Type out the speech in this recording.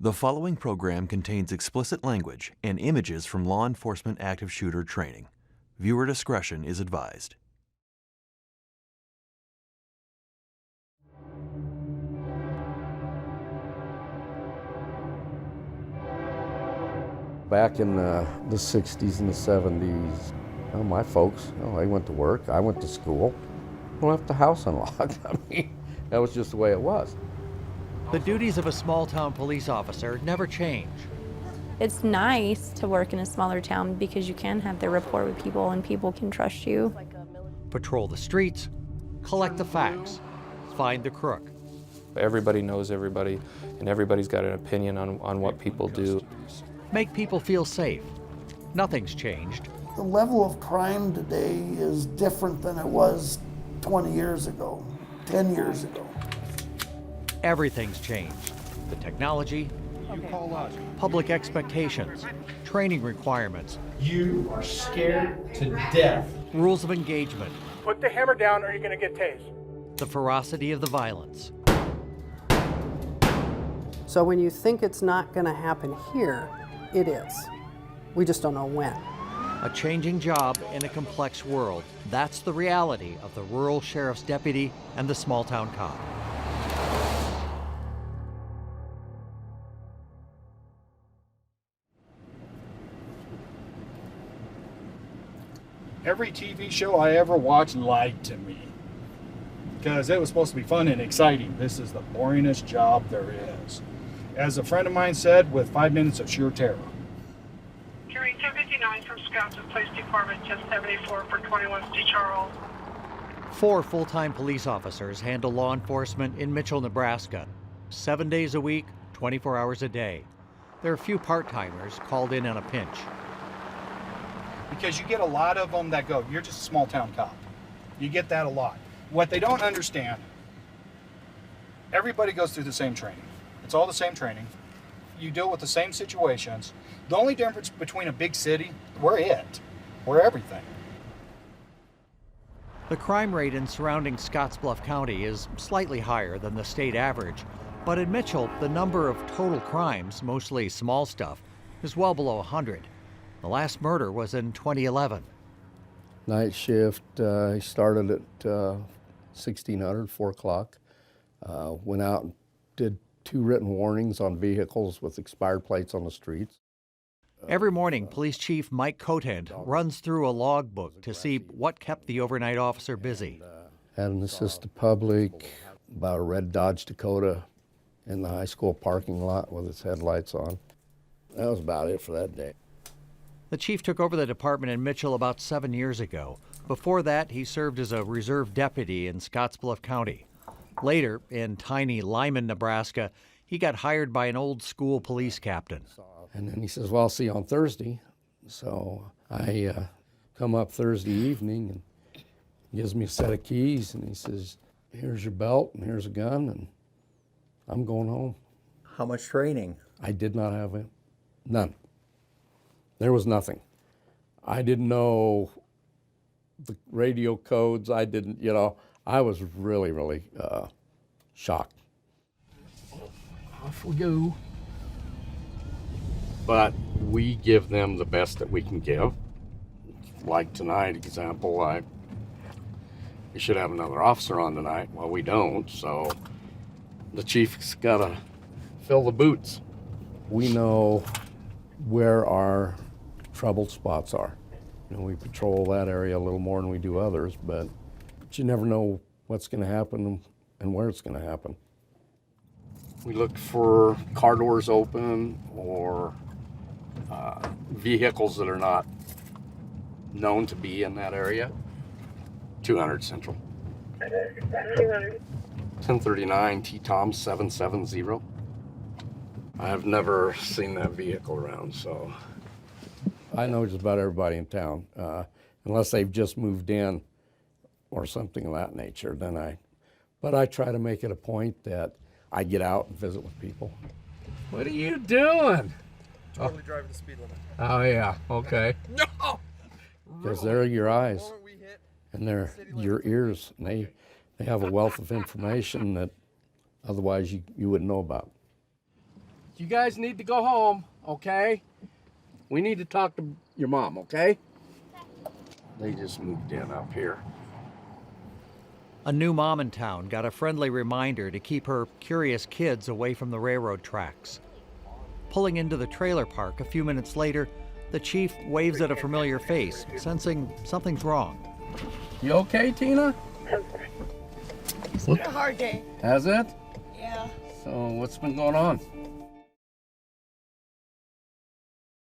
The following program contains explicit language and images from law enforcement active shooter training. Viewer discretion is advised. Back in the 60s and the 70s, my folks, they went to work, I went to school, left the house unlocked. I mean, that was just the way it was. The duties of a small-town police officer never change. It's nice to work in a smaller town because you can have the rapport with people and people can trust you. Patrol the streets, collect the facts, find the crook. Everybody knows everybody, and everybody's got an opinion on what people do. Make people feel safe. Nothing's changed. The level of crime today is different than it was 20 years ago, 10 years ago. Everything's changed. The technology, public expectations, training requirements, You are scared to death. rules of engagement, Put the hammer down or you're going to get tased. the ferocity of the violence. So when you think it's not going to happen here, it is. We just don't know when. A changing job in a complex world. That's the reality of the rural sheriff's deputy and the small-town cop. Every TV show I ever watched lied to me. Because it was supposed to be fun and exciting. This is the boringest job there is. As a friend of mine said, with 5 minutes of sheer terror. Carrying 1059 from Scouts and Police Department, 1074 for 21 St. Charles. 4 full-time police officers handle law enforcement in Mitchell, Nebraska. 7 days a week, 24 hours a day. There are a few part-timers called in on a pinch. Because you get a lot of them that go, you're just a small town cop. You get that a lot. What they don't understand, everybody goes through the same training. It's all the same training. You deal with the same situations. The only difference between a big city, we're it. We're everything. The crime rate in surrounding Scottsbluff County is slightly higher than the state average, but in Mitchell, the number of total crimes, mostly small stuff, is well below 100. The last murder was in 2011. Night shift, I started at 1600, 4 o'clock. Went out and did 2 written warnings on vehicles with expired plates on the streets. Every morning, Police Chief Mike Cotent runs through a logbook to see what kept the overnight officer busy. Had an assist to public about a red Dodge Dakota in the high school parking lot with its headlights on. That was about it for that day. The chief took over the department in Mitchell about 7 years ago. Before that, he served as a reserve deputy in Scottsbluff County. Later, in tiny Lyman, Nebraska, he got hired by an old school police captain. And then he says, well, I'll see you on Thursday. So I come up Thursday evening and he gives me a set of keys and he says, here's your belt and here's a gun and I'm going home. How much training? I did not have it. None. There was nothing. I didn't know the radio codes. I didn't, I was really, really shocked. Off we go. But we give them the best that we can give. Like tonight, example, we should have another officer on tonight. Well, we don't, so the chief's gotta fill the boots. We know where our troubled spots are. We patrol that area a little more than we do others, but you never know what's gonna happen and where it's gonna happen. We look for car doors open or vehicles that are not known to be in that area. 200 Central. 1039 T-Tom 770. I have never seen that vehicle around, so. I know just about everybody in town, unless they've just moved in or something of that nature, but I try to make it a point that I get out and visit with people. What are you doing? Totally driving the speed limit. Oh, yeah, okay. No! Because they're your eyes and they're your ears, and they have a wealth of information that otherwise you wouldn't know about. You guys need to go home, okay? We need to talk to your mom, okay? They just moved in up here. A new mom in town got a friendly reminder to keep her curious kids away from the railroad tracks. Pulling into the trailer park a few minutes later, the chief waves at a familiar face, sensing something's wrong. You okay, Tina? It's been a hard day. Has it? Yeah. So what's been going on?